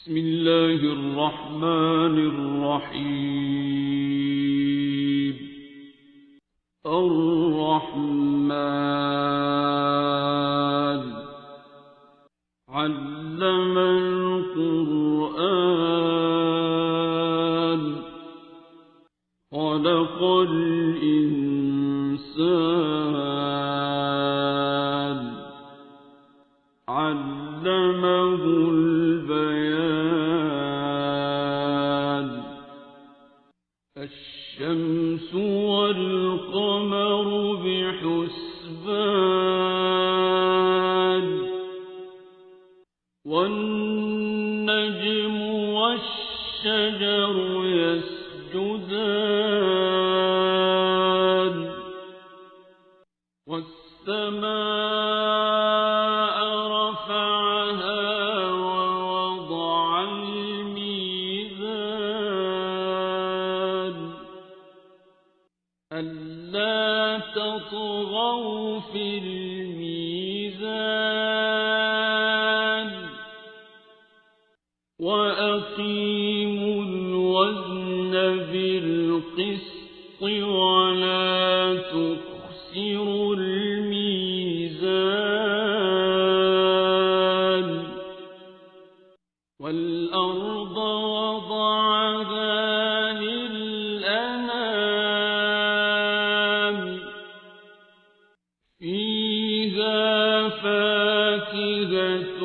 بسم الله الرحمن الرحيم. الرحمن علم القرآن خلق الإنسان علمه البيان. الشمس والقمر بحسبان والنجم والشجر يسجدان والسماء رفعها ووضع الميزان ألا تطغوا في الميزان وأقيموا الوزن بالقسط ولا تخسروا الميزان. والأرض وضعها للأنام فيها فاكهة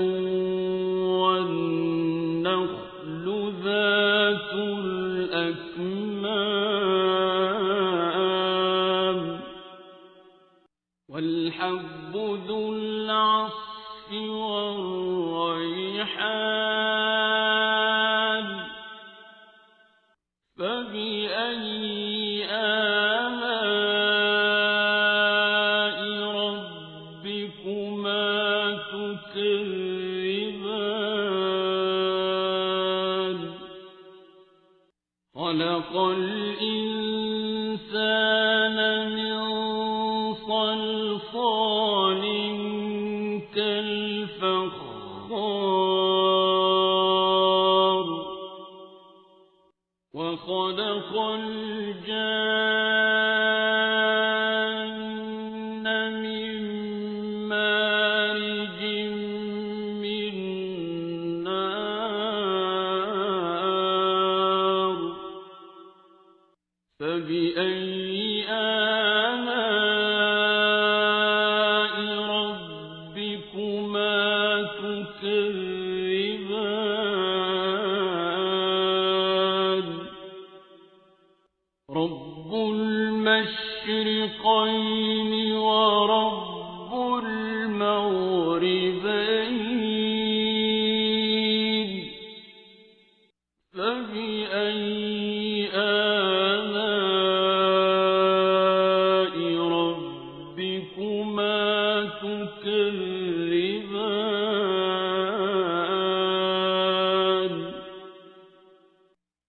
والنخل ذات الأكمام والحب ذو العصف والريحان فبأي آلاء ربكما تكذبان. خلق الإنسان من صلصال كالفخار وخلق الجان من مارج من نار فبأي آلاء ربكما تكذبان. رب المشرقين ورب المغربين فبأي آلاء ربكما تكذبان.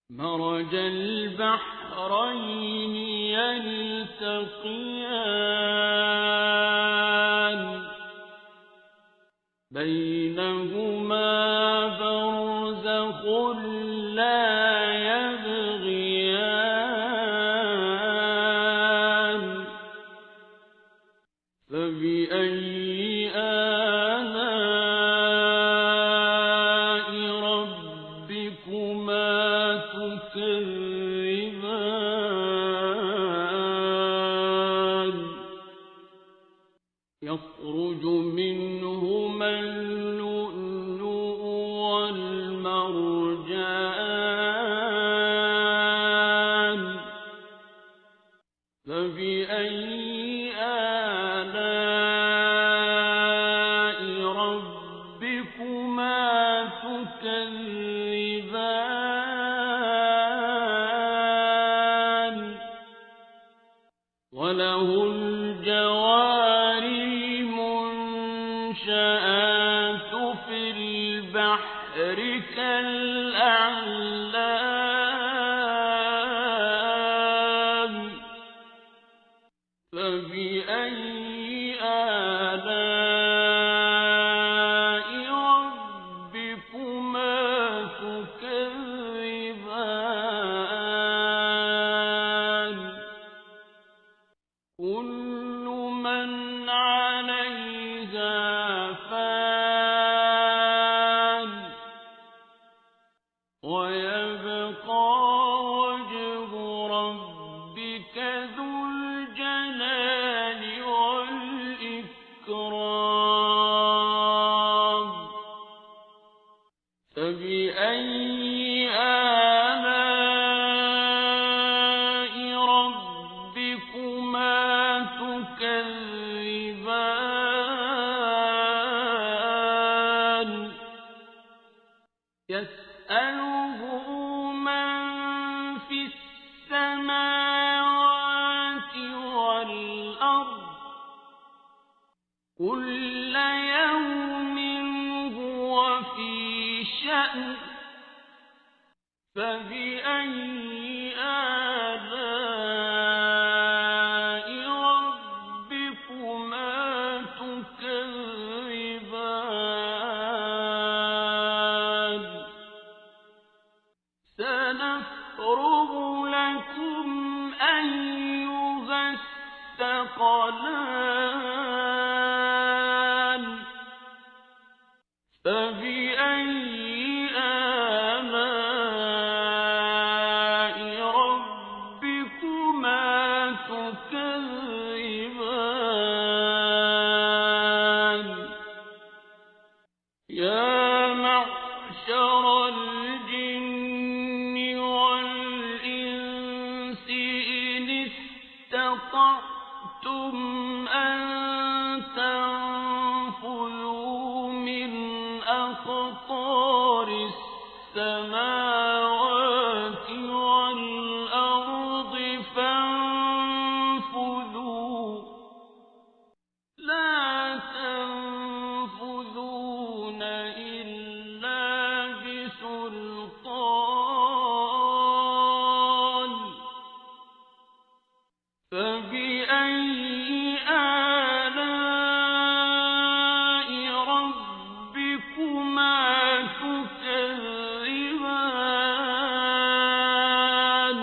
مرج البحرين يلتقيان بينهما برزخ لا يبغيان فبأي آلاء ربكما تكذبان. يخرج منهما اللؤلؤ والمرجان فبأي آلاء ربكما تكذبان. وله الجوار المنشآت في البحر كالأعلام فبأي آلاء ربكما تكذبان. ويبقى وجه ربك ذو الجلال والإكرام فبأي آلاء ربكما تكذبان يسأله من في السماوات والأرض كل يوم هو في شأن فبأي آلاء ربكما تكذبان سنفرغ لكم أيها الثقلان فبأي آلاء ربكما تكذبان يا معشر الجن والإنس إن استطعتم أن تنفذوا من أقطار السماوات والأرض فانفذوا لا تنفذون إلا بسلطان فبأي آلاء ربكما تكذبان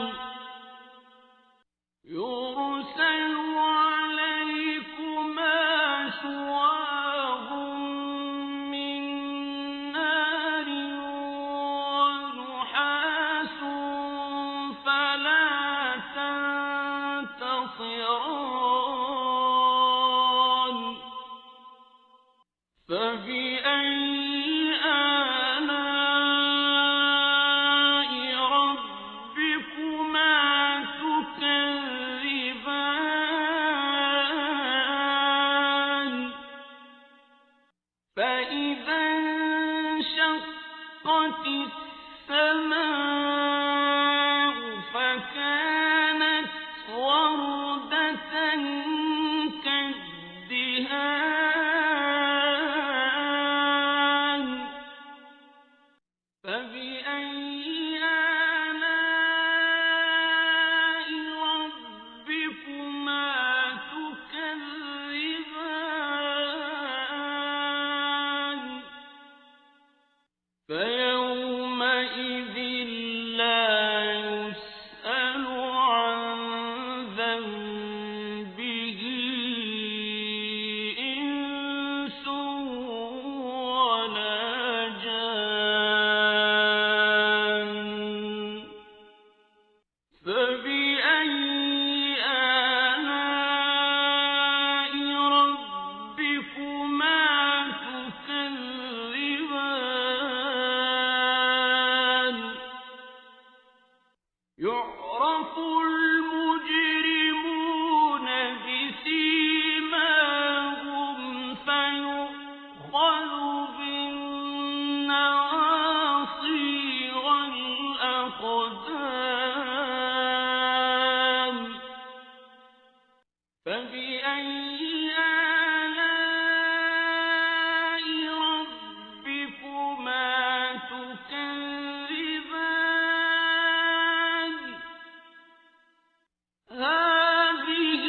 يرسل عليكما شواظ من نار ونحاس فلا تنتصران فبأي آلاء ربكما تكذبان فإذا انشقت السماء فكانت وردة كالدهان فبأي آلاء ربكما تكذبان فيومئذ لا يسأل عن ذنبه إنس ولا جان فبأي آلاء ربكما تكذبان يعرف المجرمون بسيماهم فيؤخذ بالنواصي والأقدام فبأي آلاء ربكما تكذبان هذه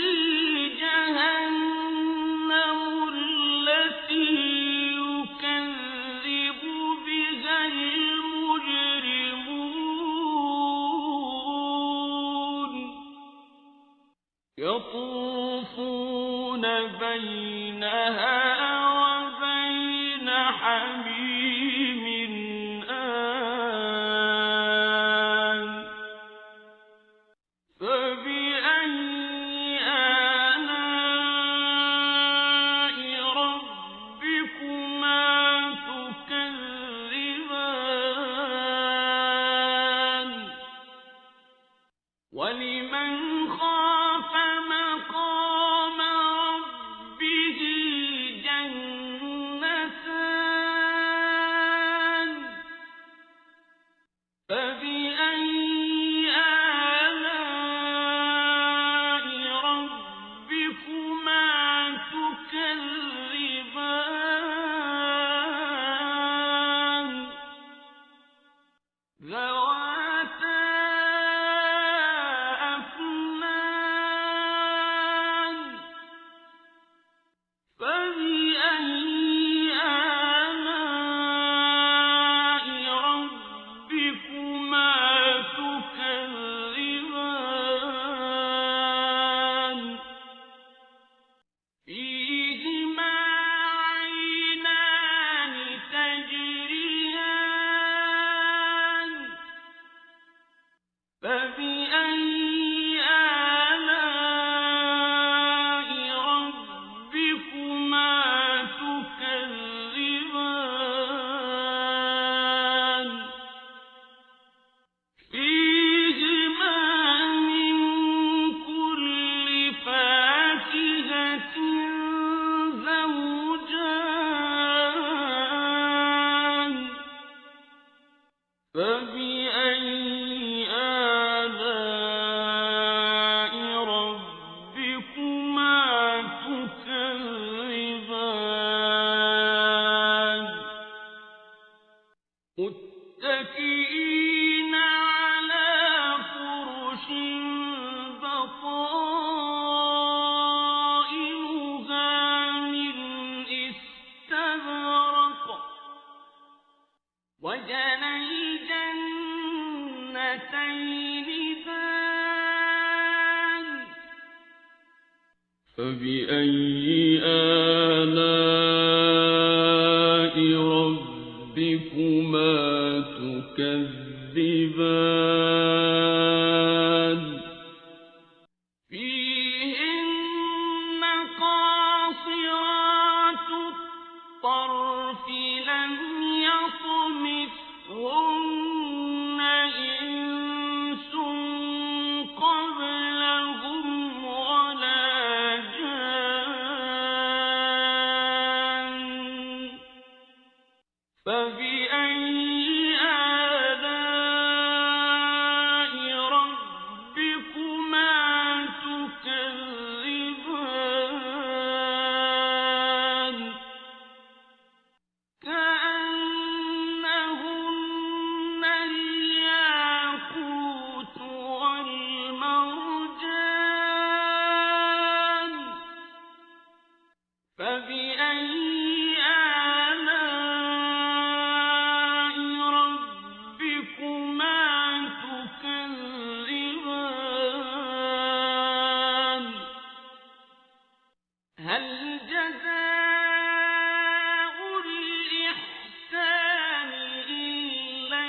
جهنم التي يكذب بها المجرمون يطوفون بينها وبين حميم آن فبأي آلاء ربكما تكذبان ذواتا أفنان فبأي آلاء ربكما تكذبان فيهما عينان تجريان فبأي آلاء ربكما تكذبان فيهما من كل فاكهة زوجان فبأي آلاء ربكما تكذبان متكئين على فرش بطائنها من استبرق وجنى الجنتين دان فبأي آلاء ربكما تكذبان فيهن قاصرات الطرف لم يطمثهن إنس قبلهم ولا جان فبأي آلاء ربكما تكذبان كأنهن الياقوت والمرجان فبأي آلاء ربكما تكذبان هل جزاء الإحسان إلا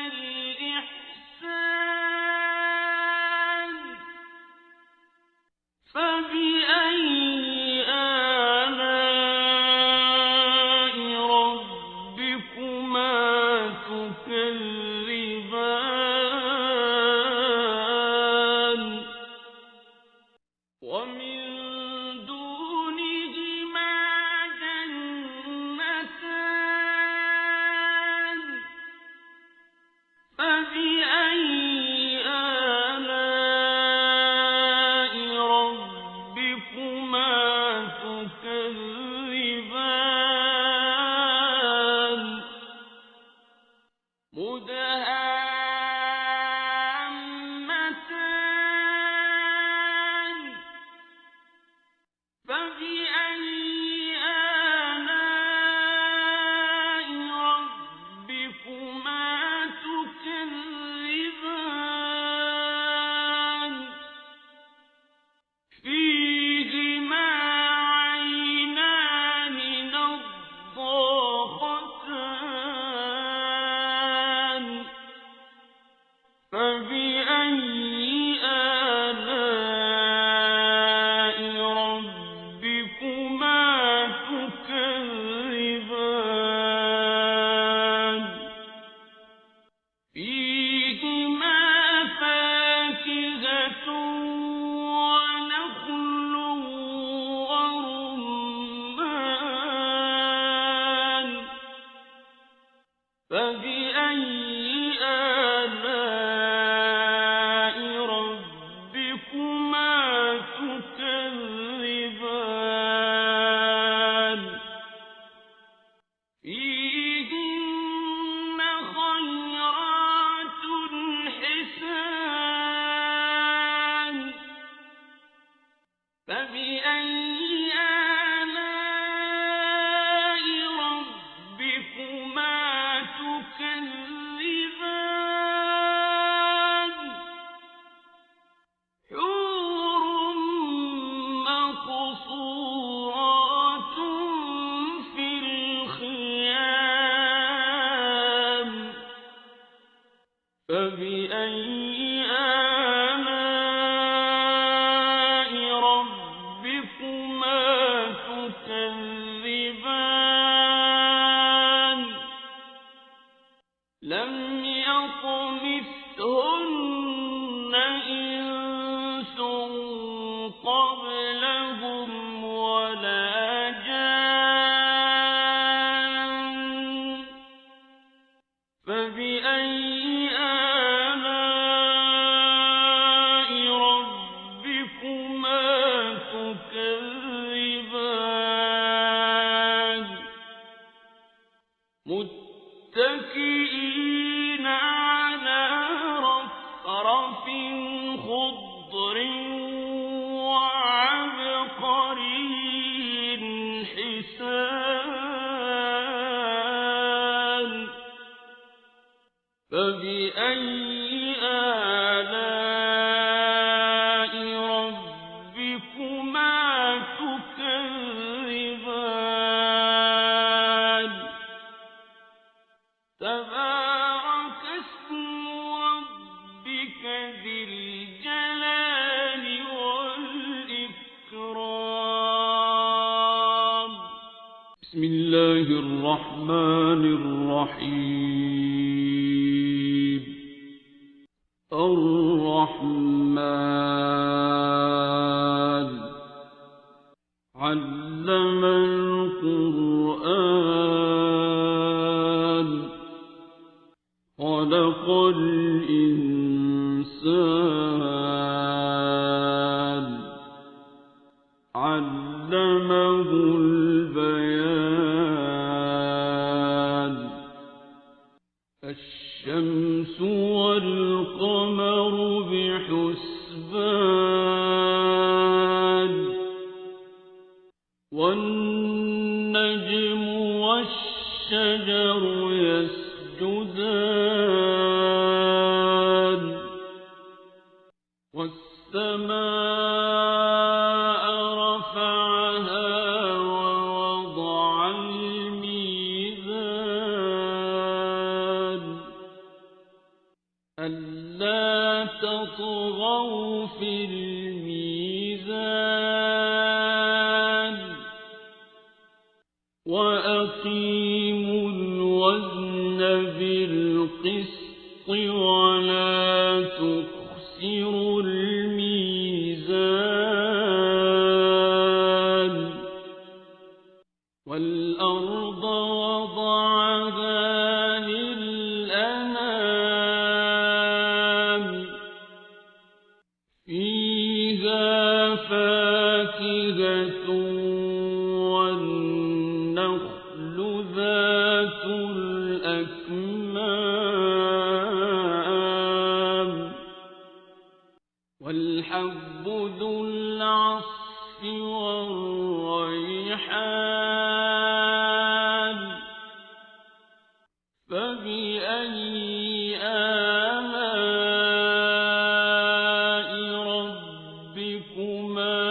الإحسان فبأي آلاء ربكما تكذبان ومن دونهما جنتان فبأي آلاء ربكما تكذبان مدهامتان فبأي آلاء ربكما تكذبان فبأي آلاء ربكما تكذبان لم يطمثهن إنس قبلهم ولا جان فبأي آلاء ربكما تكذبان متكئين على رفرف خضر وعبقري حسان فبأي آلاء ربكما تكذبان تبارك اسم ربك ذي الجلال والإكرام بسم الله الرحمن الرحيم الرحمن علم القرآن خلق الإنسان علمه البيان الشمس والقمر بحسبان والنجم والشجر يسجدان والسماء رفعها ووضع الميزان ألا تطغوا في الميزان وأقيموا الوزن بالقسط ولا تخسروا الميزان والأرض وضعها للأنام فيها فاكهة والنخل ذات الأكمام والحب ذو العصف والريحان فبأي آلاء ربكما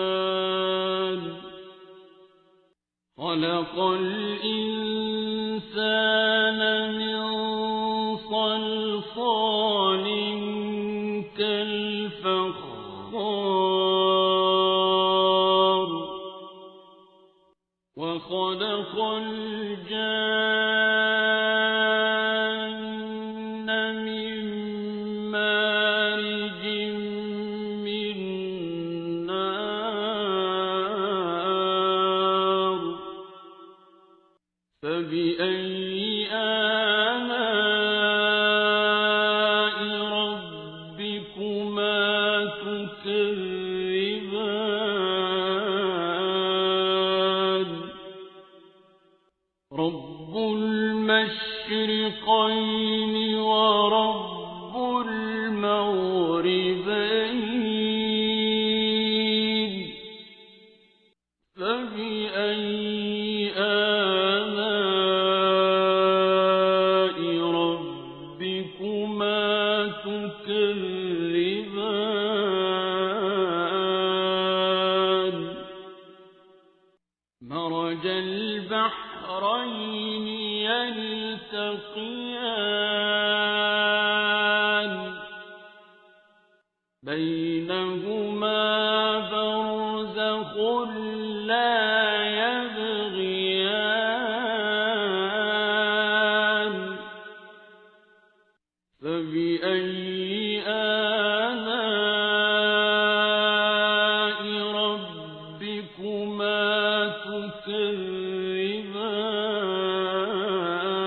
تكذبان خلق الإنسان من صلصال كالفخار وخلق الجان من مارج من نار فبأي آلاء ربكما تكذبان رب المشرقين ورب المغربين فبأي آلاء ربكما تكذبان مرج البحرين يلتقيان بينهما برزخ لا يبغيان فبأي آلاء ربكما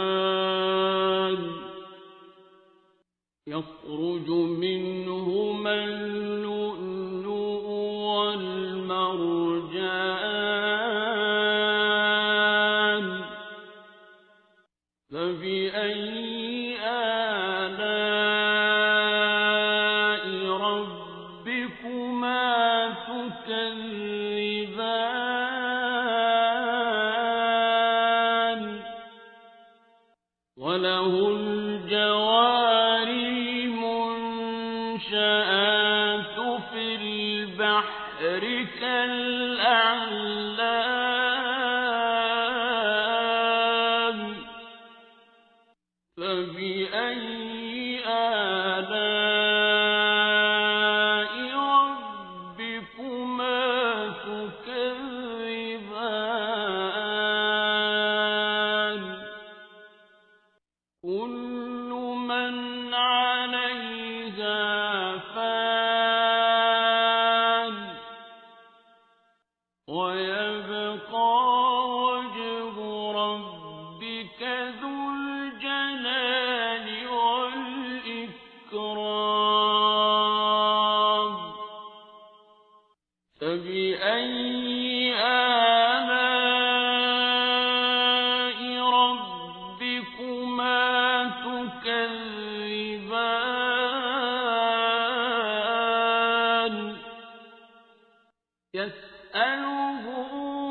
تكذبان يخرج منهما اللؤلؤ والمرجان فبأي آلاء ربكما تكذبان وله الجوار المنشآت في البحر كالأعلام فبأي آلاء ربكما تكذبان كل من عليها فان ويبقى وجه ربك ذو الجلال والإكرام فبأي آلاء ربكما تكذبان يسأله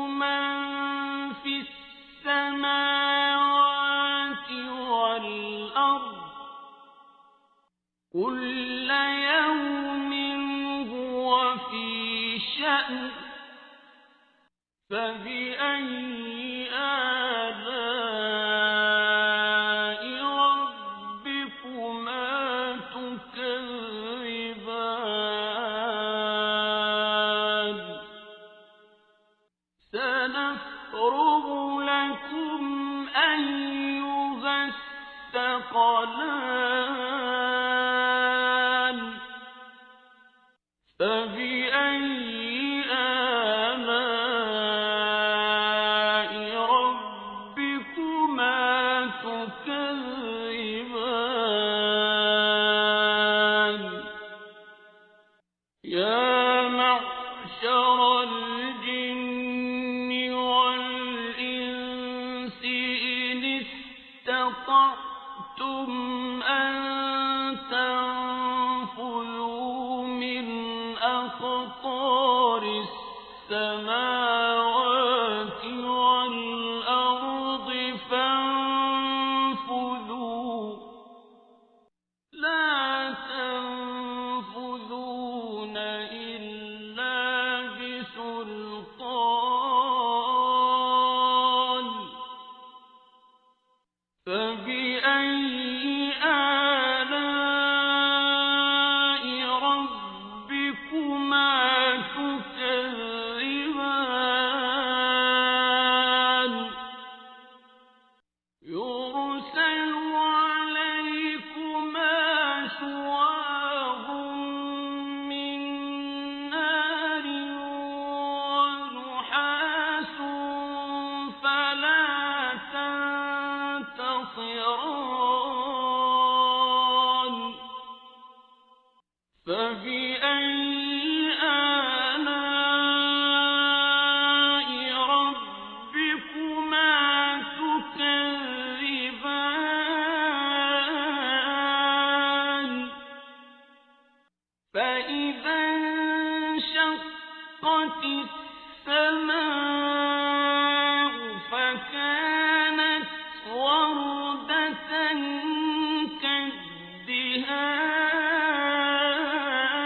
من في السماوات والأرض كل يوم هو في شأن فبأي آلاء ربكما تكذبان سنفرغ لكم أيها الثقلان فبأي آلاء ربكما تكذبان يا معشر الجن والإنس إن استطعتم أن تنفذوا من أقطار السماوات والأرض فانفذوا لا تنفذون إلا بسلطان فبأي آلاء ربكما تكذبان يرسل عليكما شواظ من نار ونحاس فلا تنتصران فبأي آلاء ربكما تكذبان فإذا انشقت السماء فكانت وردة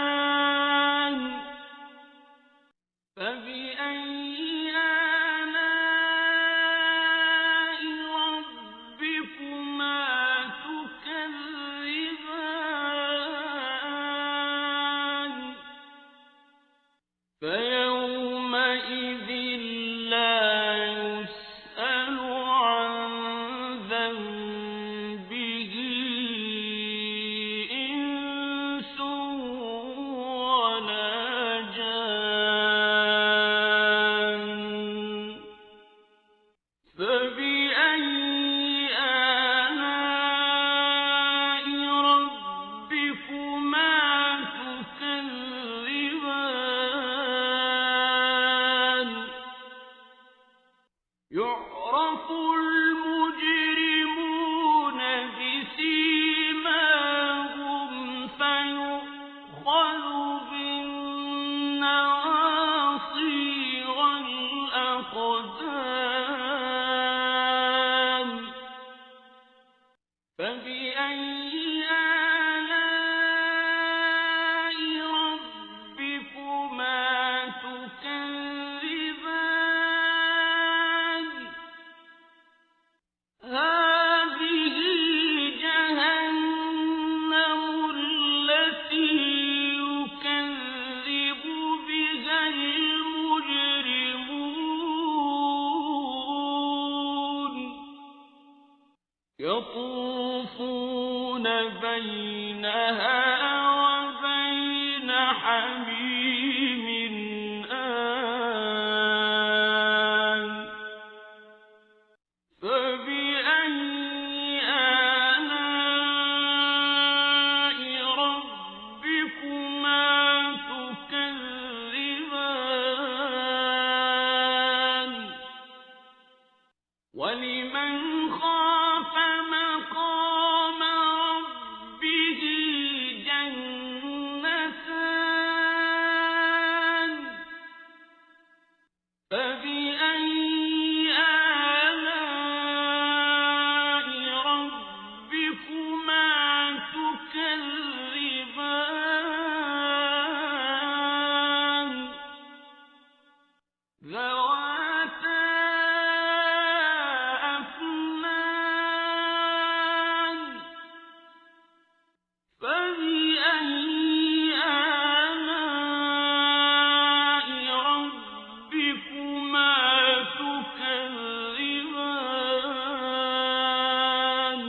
كالدهان فبأي آلاء ربكما فبأي آلاء ربكما تكذبان هذه جهنم التي يكذب بها المجرمون يطوفون بينها وبين حميم آن فبأي آلاء ربكما تكذبان ولمن خاف مقام ربه جنتان فبأي آلاء ربكما تكذبان ذواتا أفنان فبأي آلاء ربكما تكذبان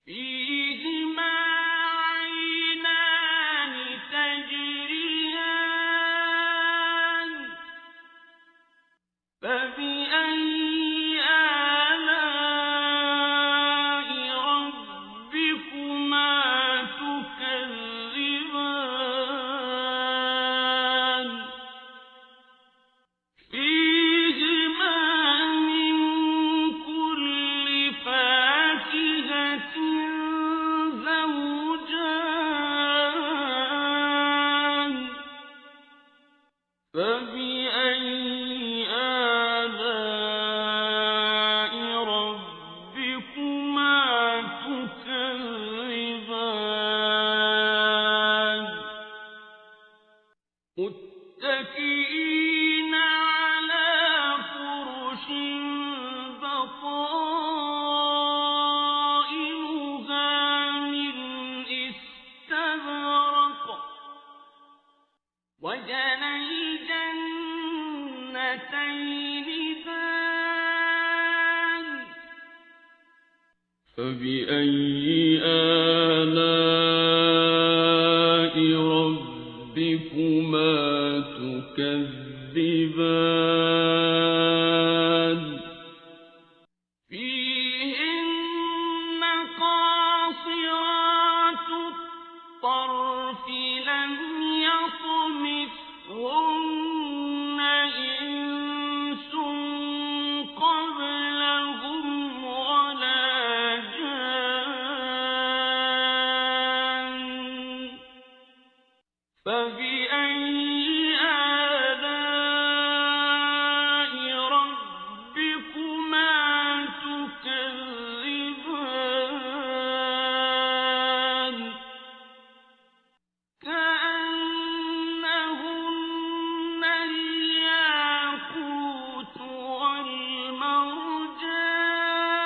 فيهما عينان تجريان فبأي آلاء ربكما تكذبان فيهما من كل فاكهة زوجان فبأي آلاء ربكما تكذبان متكئين على فرش بطائنها من استبرق وجنى الجنتين دان فبأي آلاء ربكما تكذبان فيهن قاصرات الطرف لم يطمثهن إنس قبلهم ولا جان فبأي آلاء ربكما تكذبان كأنهن الياقوت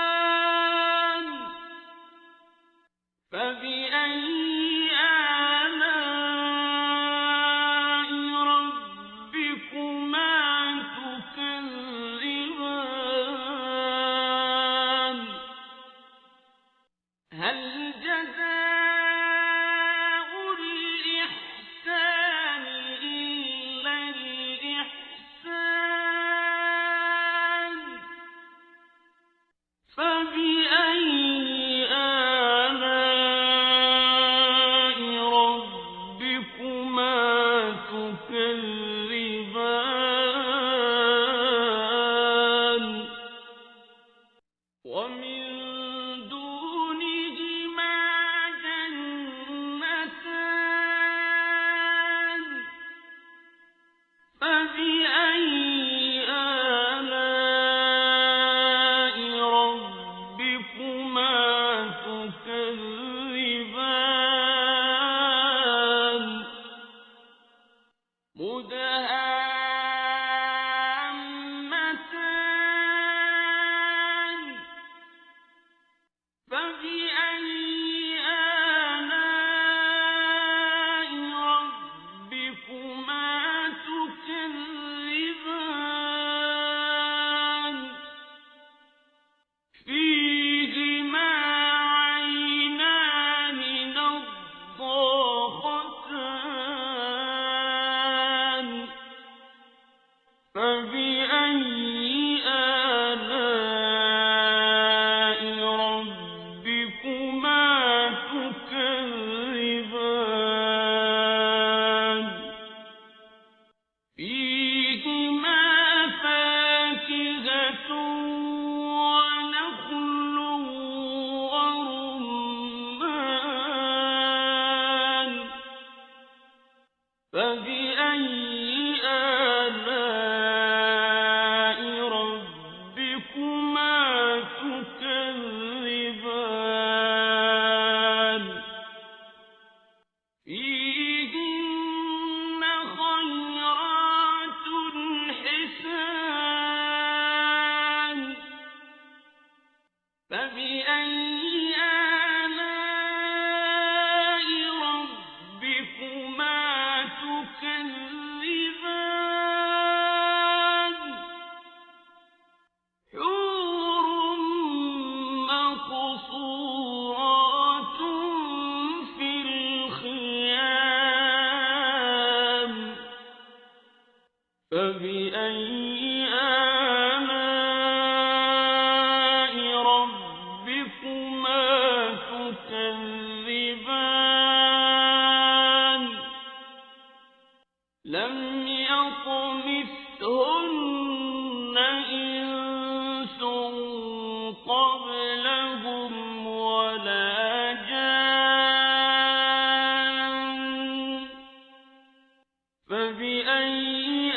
والمرجان فبأي آلاء ربكما تكذبان هل جزاء الإحسان إلا الإحسان فبأي آلاء ربكما تكذبان ومن دونهما جنتان فبأي آلاء ربكما فبأي آلاء ربكما تكذبان حور مقصورات في الخيام فبأي آلاء ربكما تكذبان لم يطمثهن إنس قبلهم ولا جان فبأي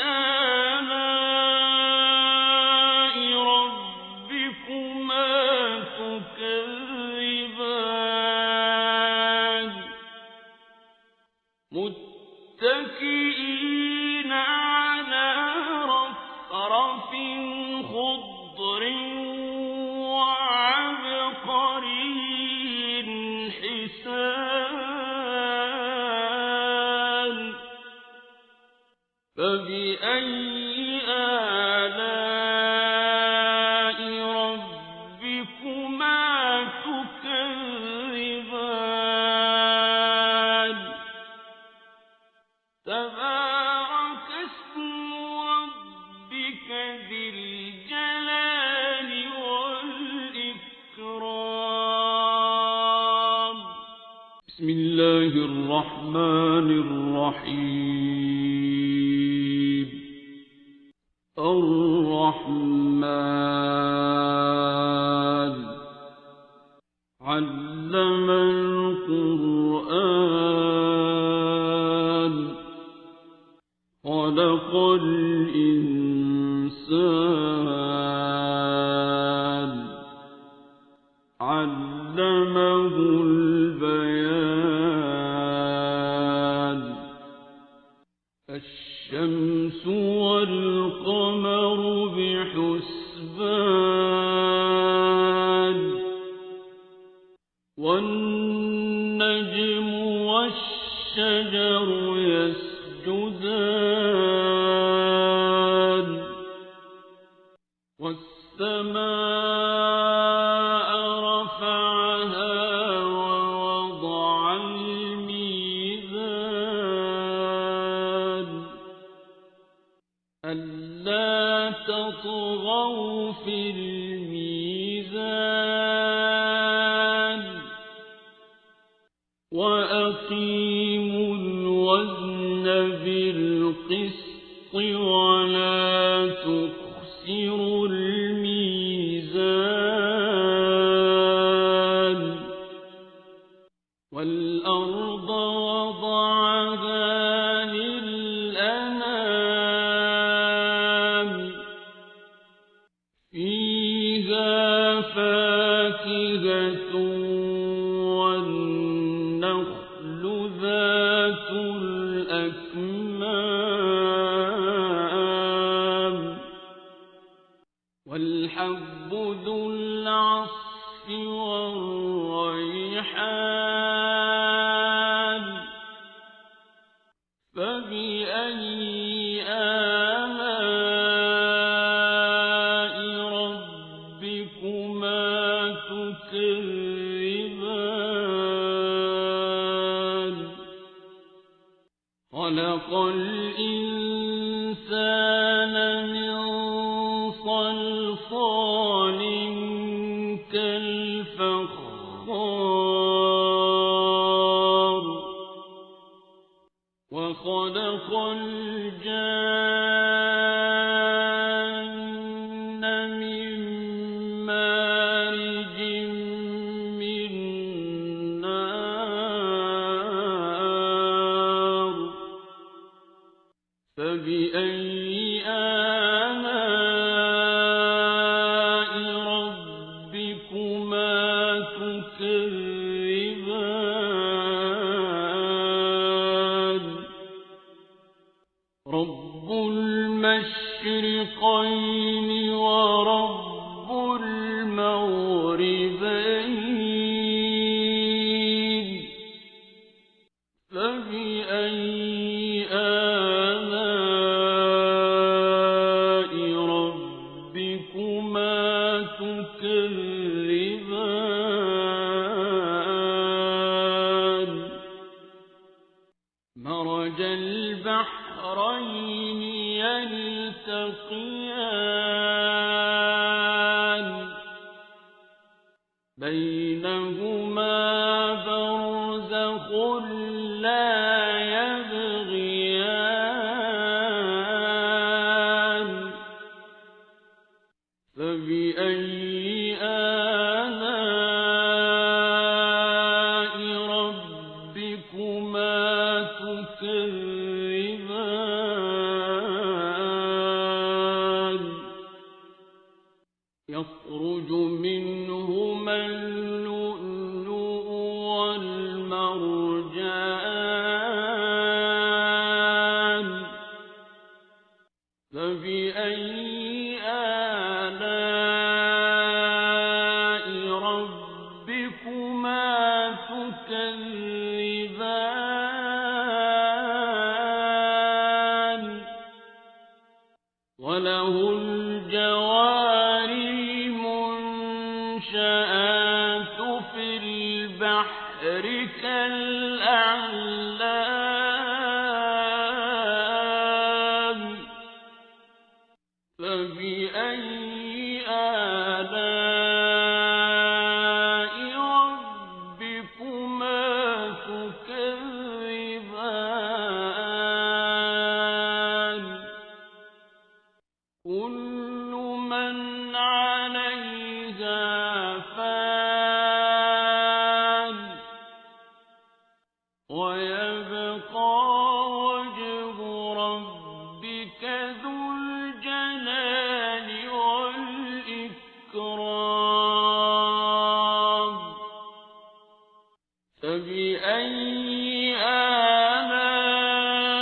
آلاء ربكما تكذبان متكئين على رفرف خضر وعبقري حسان فبأي آلاء ربكما تكذبان تبارك اسم ربك ذي الجلال والإكرام بسم الله الرحمن الرحيم الرحمن علم القرآن خلق الإنسان علمه البيان الشمس والقمر بحسبان والنجم والشجر يسجدان والسماء رفعها ووضع الميزان ألا تطغوا في الميزان وأقيموا الوزن بالقسط ولا تخسروا الميزان والأرض وضعها للأنام فيها فاكهة والنخل ذات الأكمام والحب ذو العصف والريحان فبأي آلاء ربكما تكذبان خلق الإنسان من صلصال كالفخار وخلق الجان من مارج من نار فبأي آلاء ربكما تكذبان رب المشرقين ورب المغربين يلتقيان بينهما برزخ لا يبغيان فبأي آلاء ربكما تكذبان يخرج منهما اللؤلؤ والمرجان فبأي آلاء ربكما تكذبان وله الجوار المنشآت في البحر كالأعلام فبأي آلاء ربكما تكذبان كل من عليها فان ويبقى وجه ربك ذو الجلال والإكرام فبأي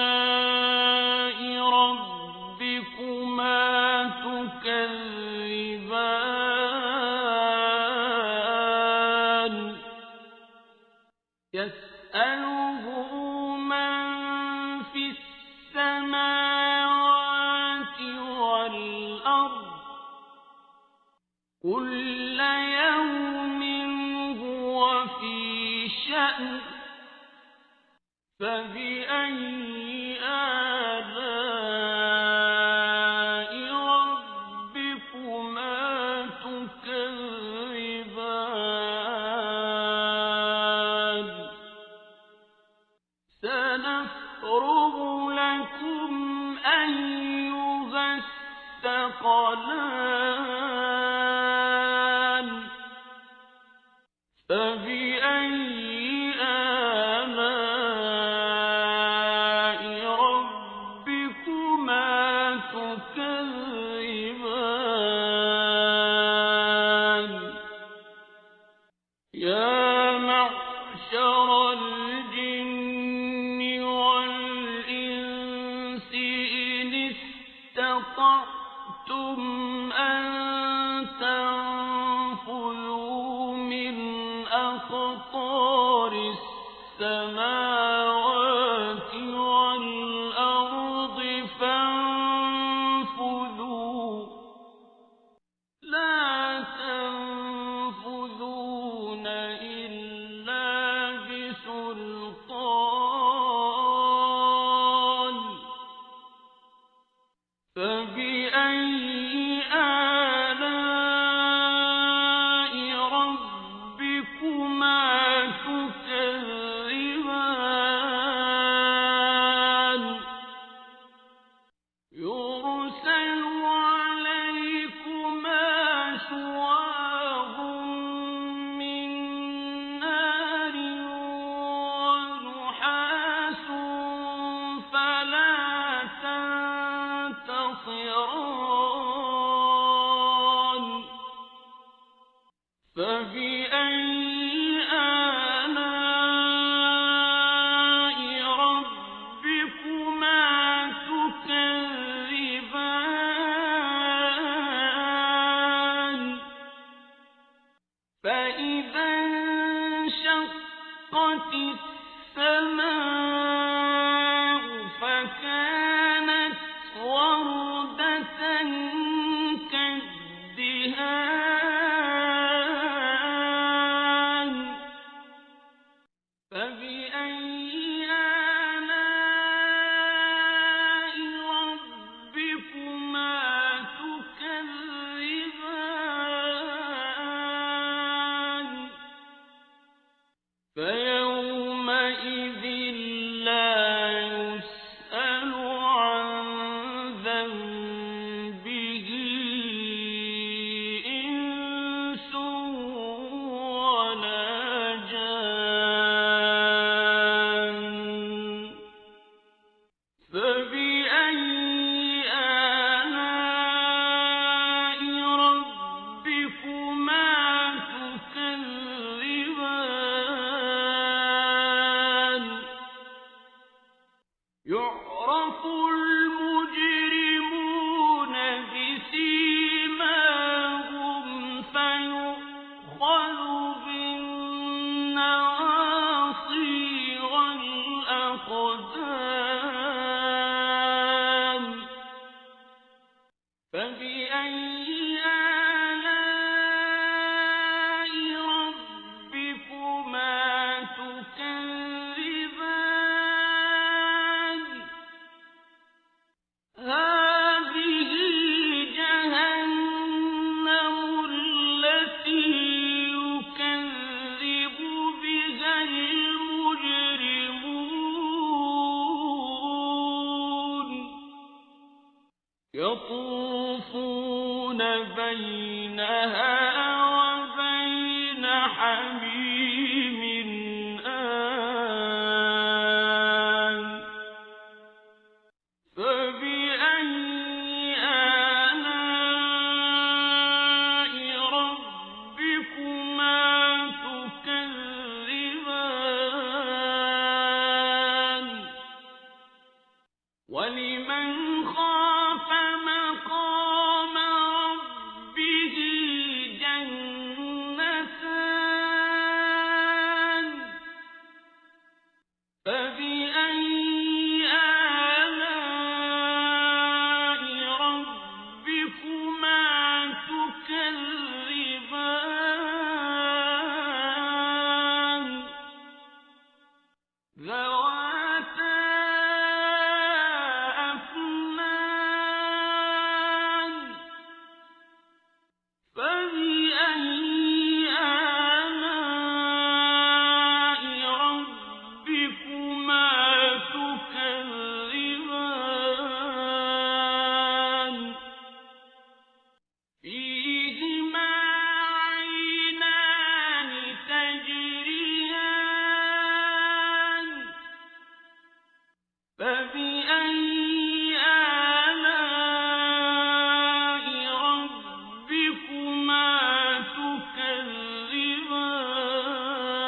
آلاء ربكما تكذبان يسأله من في السماوات والأرض كل يوم هو في شأن فبأي آلاء ربكما تكذبان سنفرغ لكم أيها الثقلان فبأي آلاء ربكما تكذبان يا معشر الجن والإنس إن استطعتم أن تنفذوا من أقطار السماوات والأرض فانفذوا لا تنفذون إلا بسلطان فبأي آلاء ربكما تكذبان يرسل عليكما شواظ من نار ونحاس فلا تنتصران فبأي آلاء ربكما تكذبان فإذا انشقت السماء فكانت وردة كالدهان فبأي آلاء ربكما الأقدام فبأي آلاء ربكما تكذبان هذه جهنم التي يكذب بها المجرمون يطوفون بينها وبين حميم آن فبأي آلاء ربكما تكذبان ولمن خاف مقام ربه جنتان فبأي آلاء ربكما تكذبان ذواتا أفنان فبأي آلاء ربكما تكذبان فيهما عينان تجريان فبأي آلاء ربكما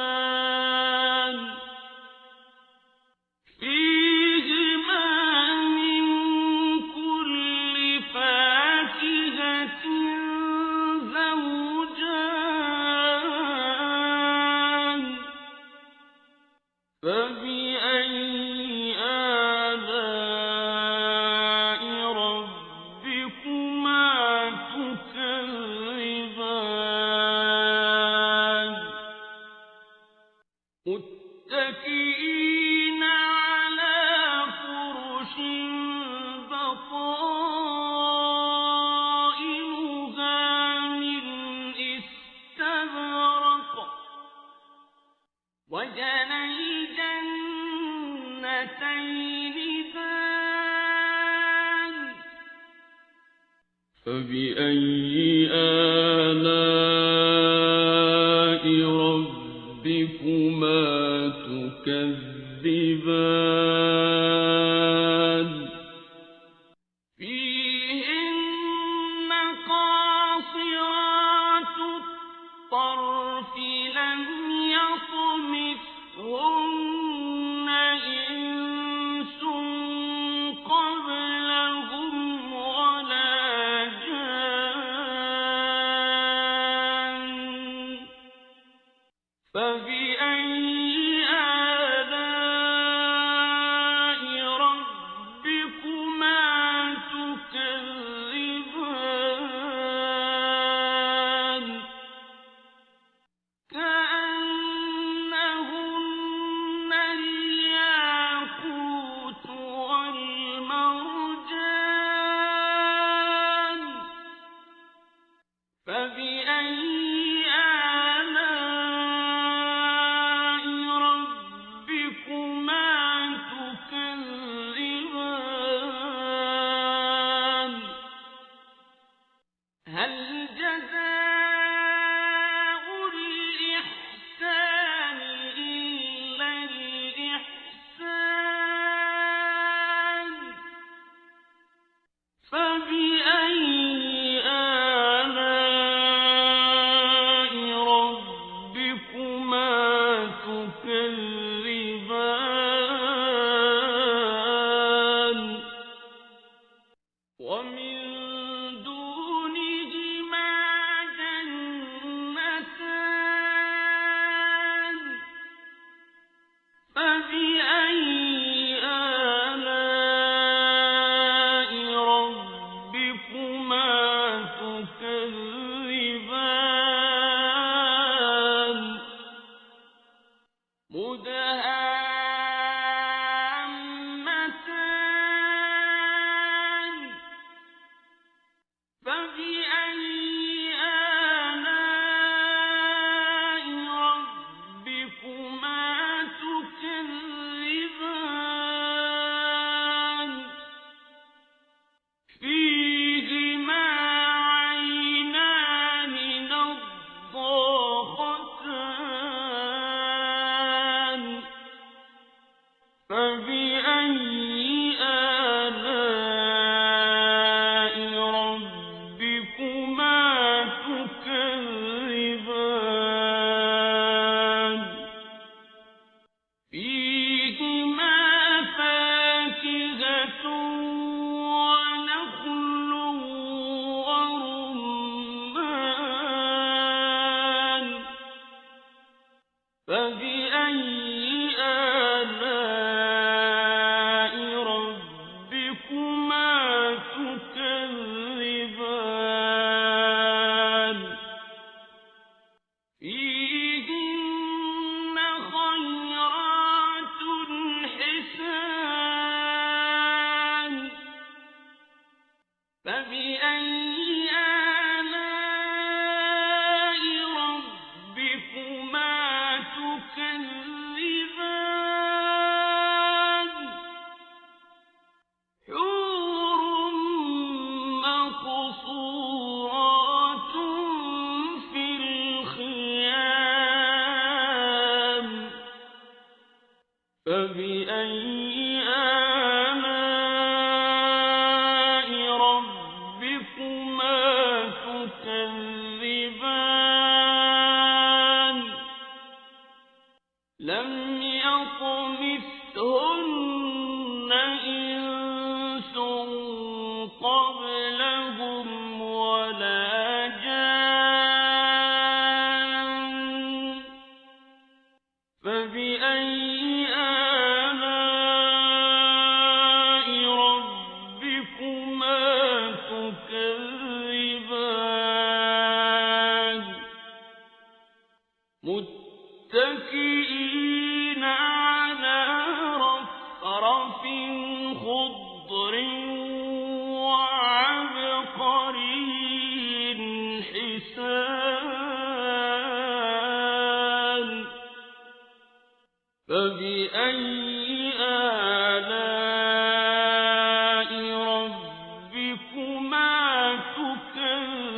تكذبان فيهما من كل فاكهة زوجان فبأي آلاء ربكما تكذبان متكئين على فرش بطائنها من استبرق وجنى الجنتين دان فبأي آلاء ربكما تكذبان فيهن قاصرات الطرف لم يطمثهن إنس قبلهم ولا جان فبأي آلاء ربكما تكذبان كأنهن الياقوت والمرجان فبأي آلاء مدهامتان فبأي آلاء ربكما تكذبان فيهما عينان نضاختان فبأي آلاء ربكما تكذبان فيهما فاكهة ونخل ورمان فبأي آلاء ربكما تكذبان فيهن خيرات حسان فبأي آلاء ربكما تكذبان حور مقصورات في الخيام فبأي آلاء ربكما تكذبان لم يطمثهن إنس قبلهم ولا جان فبأي آلاء ربكما تكذبان متكئين على رفرف خضر وعبقري حسان فبأي آلاء ربكما تكذبان